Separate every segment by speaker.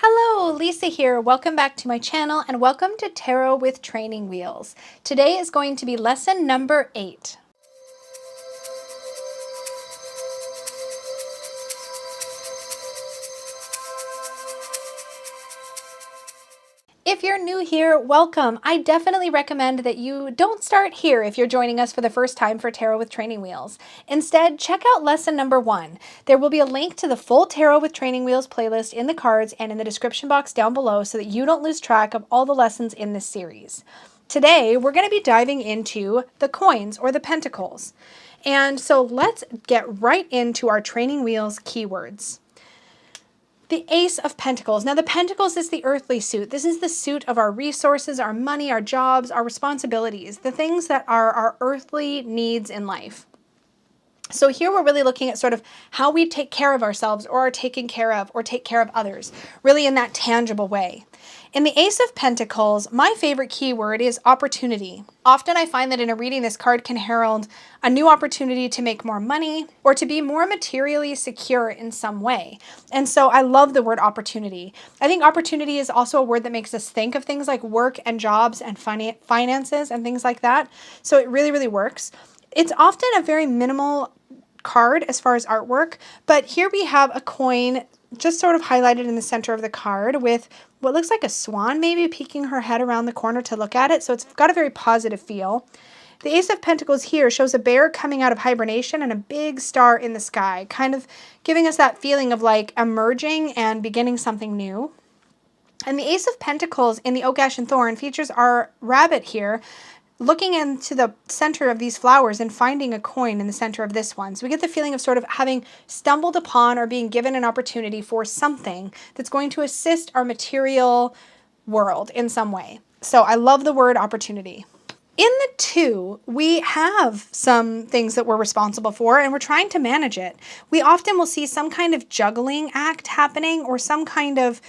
Speaker 1: Hello, Lisa here. Welcome back to my channel and welcome to Tarot with Training Wheels. Today is going to be lesson number 8. If you're new here, welcome. I definitely recommend that you don't start here if you're joining us for the first time for Tarot with Training Wheels. Instead, check out lesson number 1. There will be a link to the full Tarot with Training Wheels playlist in the cards and in the description box down below so that you don't lose track of all the lessons in this series. Today, we're going to be diving into the coins or the pentacles. And so let's get right into our Training Wheels keywords. The Ace of Pentacles. Now the Pentacles is the earthly suit. This is the suit of our resources, our money, our jobs, our responsibilities, the things that are our earthly needs in life. So here we're really looking at sort of how we take care of ourselves or are taken care of or take care of others, really in that tangible way. In the Ace of Pentacles, my favorite keyword is opportunity. Often I find that in a reading, this card can herald a new opportunity to make more money or to be more materially secure in some way. And so I love the word opportunity. I think opportunity is also a word that makes us think of things like work and jobs and finances and things like that. So it really, really works. It's often a very minimal card as far as artwork, but here we have a coin just sort of highlighted in the center of the card with what looks like a swan maybe peeking her head around the corner to look at it. So it's got a very positive feel. The Ace of Pentacles here shows a bear coming out of hibernation and a big star in the sky, kind of giving us that feeling of like emerging and beginning something new. And the Ace of Pentacles in the Oak, Ash, and Thorn features our rabbit here, looking into the center of these flowers and finding a coin in the center of this one. So we get the feeling of sort of having stumbled upon or being given an opportunity for something that's going to assist our material world in some way. So I love the word opportunity. In the 2, we have some things that we're responsible for and we're trying to manage it. We often will see some kind of juggling act happening or some kind of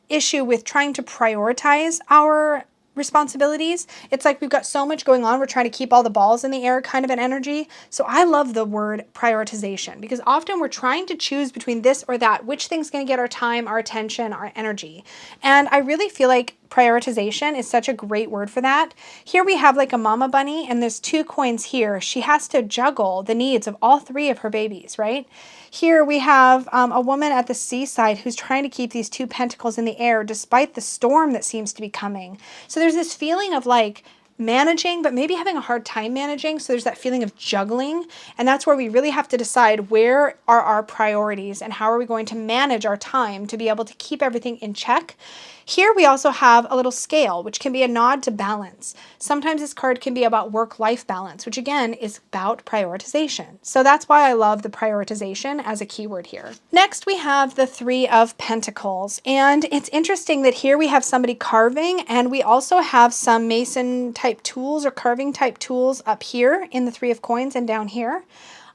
Speaker 1: issue with trying to prioritize our responsibilities. It's like we've got so much going on. We're trying to keep all the balls in the air kind of an energy. So I love the word prioritization because often we're trying to choose between this or that, which thing's going to get our time, our attention, our energy. And I really feel like prioritization is such a great word for that. Here we have like a mama bunny and there's 2 coins here. She has to juggle the needs of all 3 of her babies, right? Here we have a woman at the seaside who's trying to keep these 2 pentacles in the air despite the storm that seems to be coming. So there's this feeling of like managing, but maybe having a hard time managing. So there's that feeling of juggling. And that's where we really have to decide where are our priorities and how are we going to manage our time to be able to keep everything in check. Here we also have a little scale, which can be a nod to balance. Sometimes this card can be about work-life balance, which again is about prioritization. So that's why I love the prioritization as a keyword here. Next, we have the 3 of Pentacles. And it's interesting that here we have somebody carving and we also have some mason type tools or carving type tools up here in the 3 of Coins and down here.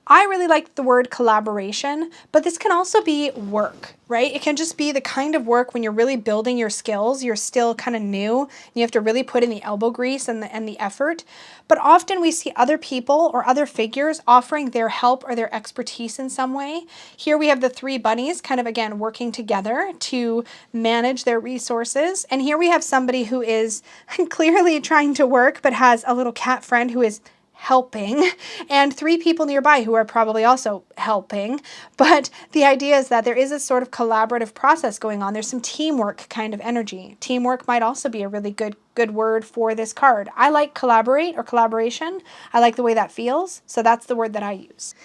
Speaker 1: I really like the word collaboration, but this can also be work, right? It can just be the kind of work when you're really building your skills, you're still kind of new, and you have to really put in the elbow grease and the effort. But often we see other people or other figures offering their help or their expertise in some way. Here we have the 3 bunnies kind of, again, working together to manage their resources. And here we have somebody who is clearly trying to work, but has a little cat friend who is helping, and 3 people nearby who are probably also helping. But the idea is that there is a sort of collaborative process going on. There's some teamwork kind of energy. Teamwork might also be a really good word for this card. I like collaborate or collaboration. I like the way that feels. So that's the word that I use.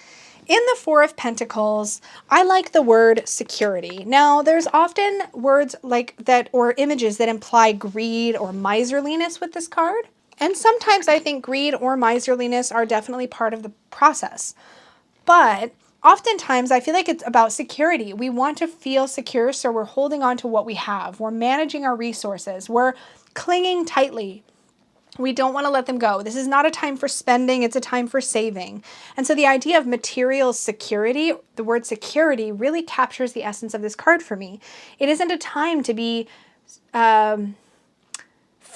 Speaker 1: In the 4 of Pentacles, I like the word security. Now, there's often words like that or images that imply greed or miserliness with this card. And sometimes I think greed or miserliness are definitely part of the process. But oftentimes I feel like it's about security. We want to feel secure, so we're holding on to what we have. We're managing our resources. We're clinging tightly. We don't want to let them go. This is not a time for spending, it's a time for saving. And so the idea of material security, the word security, really captures the essence of this card for me. It isn't a time to be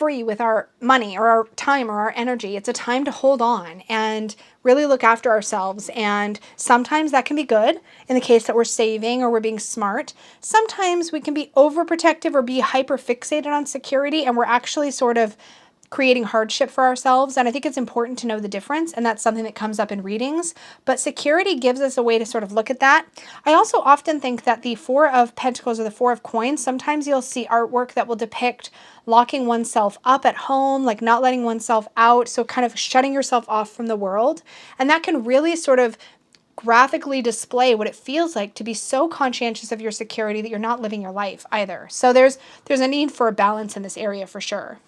Speaker 1: free with our money or our time or our energy. It's a time to hold on and really look after ourselves. And sometimes that can be good in the case that we're saving or we're being smart. Sometimes we can be overprotective or be hyper fixated on security, and we're actually sort of creating hardship for ourselves. And I think it's important to know the difference, and that's something that comes up in readings. But security gives us a way to sort of look at that. I also often think that the Four of Pentacles or the Four of Coins, sometimes you'll see artwork that will depict locking oneself up at home, like not letting oneself out, so kind of shutting yourself off from the world. And that can really sort of graphically display what it feels like to be so conscientious of your security that you're not living your life either. So there's a need for a balance in this area for sure.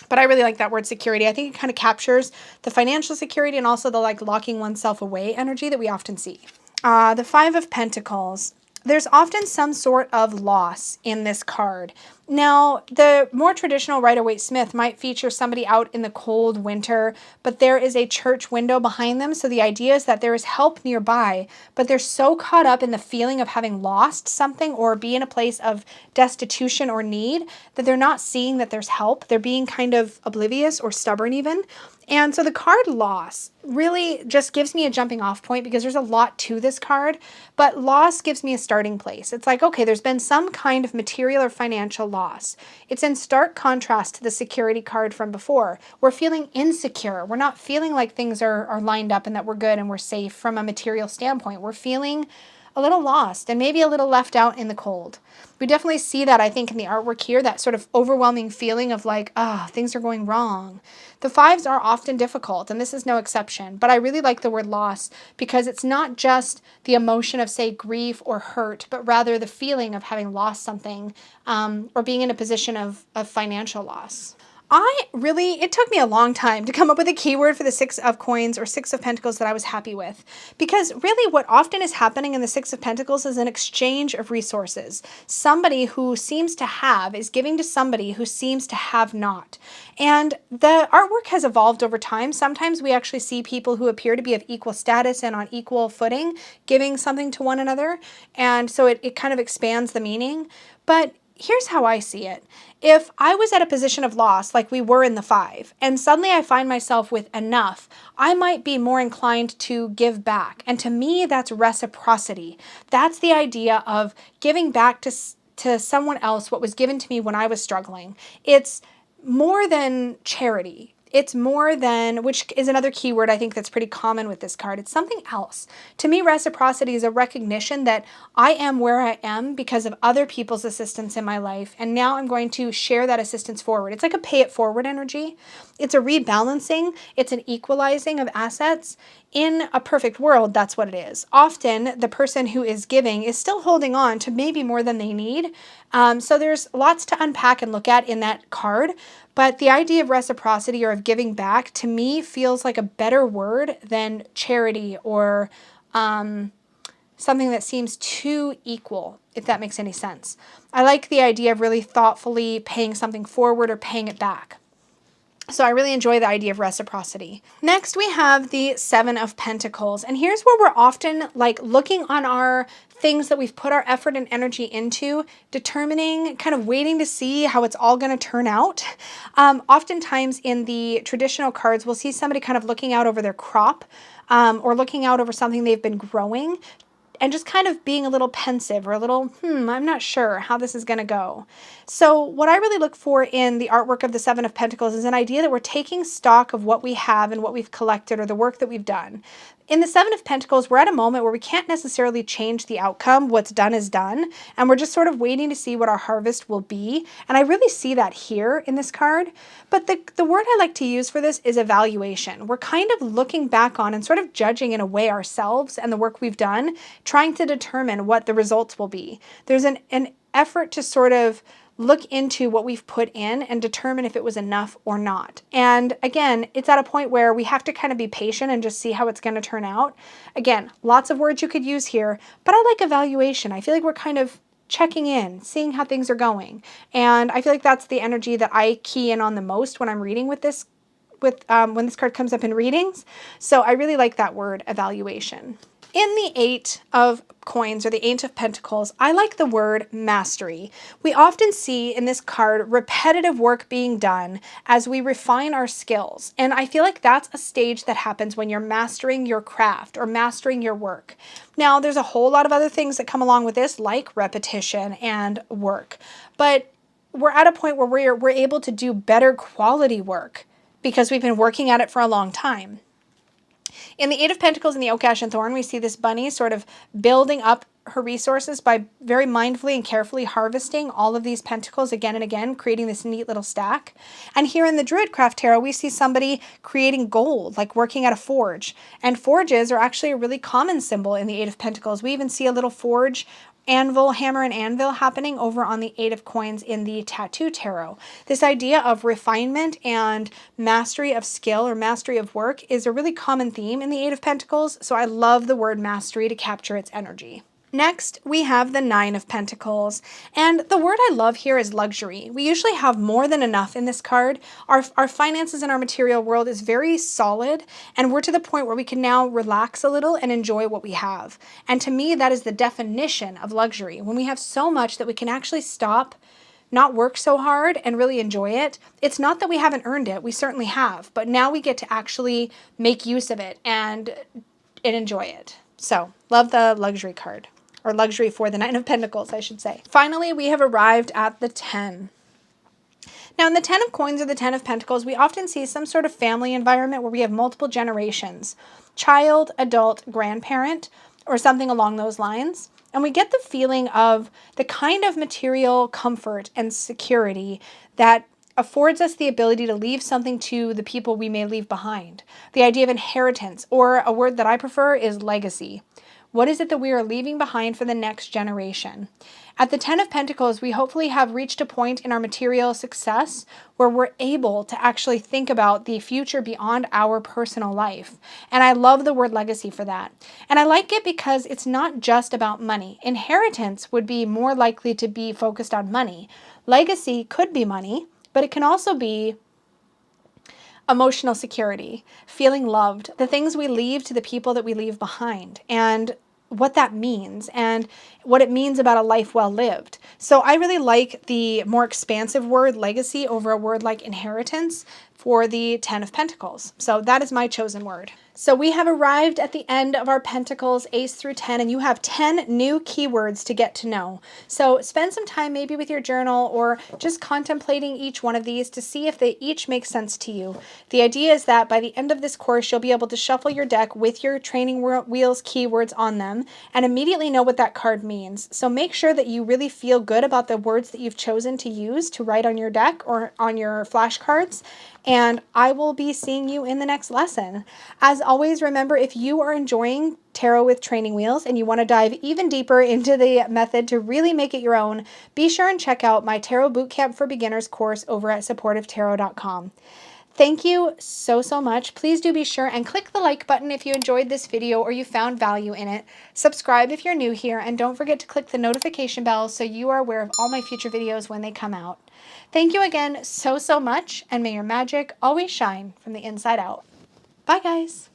Speaker 1: But I really like that word security. I think it kind of captures the financial security and also the like locking oneself away energy that we often see. The Five of Pentacles. There's often some sort of loss in this card. Now, the more traditional Rider-Waite-Smith might feature somebody out in the cold winter, but there is a church window behind them. So the idea is that there is help nearby, but they're so caught up in the feeling of having lost something or be in a place of destitution or need that they're not seeing that there's help. They're being kind of oblivious or stubborn even. And so the card loss really just gives me a jumping off point because there's a lot to this card, but loss gives me a starting place. It's like, okay, there's been some kind of material or financial loss. It's in stark contrast to the security card from before. We're feeling insecure. We're not feeling like things are lined up and that we're good and we're safe from a material standpoint. We're feeling a little lost and maybe a little left out in the cold. We definitely see that, I think, in the artwork here, that sort of overwhelming feeling of like, things are going wrong. The fives are often difficult, and this is no exception, but I really like the word loss because it's not just the emotion of, say, grief or hurt, but rather the feeling of having lost something or being in a position of financial loss. It took me a long time to come up with a keyword for the Six of Coins or Six of Pentacles that I was happy with. Because really what often is happening in the Six of Pentacles is an exchange of resources. Somebody who seems to have is giving to somebody who seems to have not. And the artwork has evolved over time. Sometimes we actually see people who appear to be of equal status and on equal footing giving something to one another. And so it kind of expands the meaning. But here's how I see it. If I was at a position of loss, like we were in the five, and suddenly I find myself with enough, I might be more inclined to give back. And to me, that's reciprocity. That's the idea of giving back to someone else what was given to me when I was struggling. It's more than charity. It's more than, which is another keyword I think that's pretty common with this card. It's something else. To me, reciprocity is a recognition that I am where I am because of other people's assistance in my life, and now I'm going to share that assistance forward. It's like a pay it forward energy. It's a rebalancing. It's an equalizing of assets. In a perfect world, that's what it is. Often, the person who is giving is still holding on to maybe more than they need. So there's lots to unpack and look at in that card. But the idea of reciprocity or of giving back, to me, feels like a better word than charity or something that seems too equal, if that makes any sense. I like the idea of really thoughtfully paying something forward or paying it back. So I really enjoy the idea of reciprocity. Next, we have the Seven of Pentacles. And here's where we're often like looking on our things that we've put our effort and energy into, determining, kind of waiting to see how it's all going to turn out. Oftentimes in the traditional cards, we'll see somebody kind of looking out over their crop or looking out over something they've been growing and just kind of being a little pensive or a little, I'm not sure how this is going to go. So what I really look for in the artwork of the Seven of Pentacles is an idea that we're taking stock of what we have and what we've collected or the work that we've done. In the Seven of Pentacles, we're at a moment where we can't necessarily change the outcome. What's done is done. And we're just sort of waiting to see what our harvest will be. And I really see that here in this card. But the word I like to use for this is evaluation. We're kind of looking back on and sort of judging in a way ourselves and the work we've done, trying to determine what the results will be. There's an effort to sort of look into what we've put in and determine if it was enough or not. And again, it's at a point where we have to kind of be patient and just see how it's going to turn out. Again, lots of words you could use here, but I like evaluation. I feel like we're kind of checking in, seeing how things are going. And I feel like that's the energy that I key in on the most when I'm reading with this, when this card comes up in readings. So I really like that word, evaluation. In the Eight of Coins, or the Eight of Pentacles, I like the word mastery. We often see in this card repetitive work being done as we refine our skills. And I feel like that's a stage that happens when you're mastering your craft or mastering your work. Now, there's a whole lot of other things that come along with this, like repetition and work. But we're at a point where we're able to do better quality work because we've been working at it for a long time. In the Eight of Pentacles and the Oak, Ash, and Thorn, we see this bunny sort of building up her resources by very mindfully and carefully harvesting all of these pentacles again and again, creating this neat little stack. And here in the Druidcraft Tarot, we see somebody creating gold, like working at a forge. And forges are actually a really common symbol in the Eight of Pentacles. We even see a little forge anvil, hammer and anvil happening over on the Eight of Coins in the Tattoo Tarot. This idea of refinement and mastery of skill or mastery of work is a really common theme in the Eight of Pentacles, so I love the word mastery to capture its energy. Next, we have the Nine of Pentacles, and the word I love here is luxury. We usually have more than enough in this card. Our finances in our material world is very solid, and we're to the point where we can now relax a little and enjoy what we have. And to me, that is the definition of luxury. When we have so much that we can actually stop, not work so hard, and really enjoy it. It's not that we haven't earned it, we certainly have, but now we get to actually make use of it and enjoy it. So, love the luxury card. Or luxury for the Nine of Pentacles, I should say. Finally, we have arrived at the 10. Now, in the 10 of Coins or the 10 of Pentacles, we often see some sort of family environment where we have multiple generations. Child, adult, grandparent, or something along those lines. And we get the feeling of the kind of material comfort and security that affords us the ability to leave something to the people we may leave behind. The idea of inheritance, or a word that I prefer is legacy. What is it that we are leaving behind for the next generation? At the 10 of Pentacles, we hopefully have reached a point in our material success where we're able to actually think about the future beyond our personal life. And I love the word legacy for that. And I like it because it's not just about money. Inheritance would be more likely to be focused on money. Legacy could be money, but it can also be emotional security, feeling loved, the things we leave to the people that we leave behind, and what that means and what it means about a life well lived. So I really like the more expansive word legacy over a word like inheritance for the 10 of Pentacles. So that is my chosen word. So we have arrived at the end of our Pentacles, Ace through 10, and you have 10 new keywords to get to know. So spend some time maybe with your journal or just contemplating each one of these to see if they each make sense to you. The idea is that by the end of this course, you'll be able to shuffle your deck with your training wheels keywords on them and immediately know what that card means. So make sure that you really feel good about the words that you've chosen to use to write on your deck or on your flashcards. And I will be seeing you in the next lesson. As always, remember, if you are enjoying Tarot with Training Wheels and you want to dive even deeper into the method to really make it your own, be sure and check out my Tarot Bootcamp for Beginners course over at supportivetarot.com. Thank you so much. Please do be sure and click the like button if you enjoyed this video or you found value in it. Subscribe if you're new here, and don't forget to click the notification bell so you are aware of all my future videos when they come out. Thank you again so much, and may your magic always shine from the inside out. Bye, guys.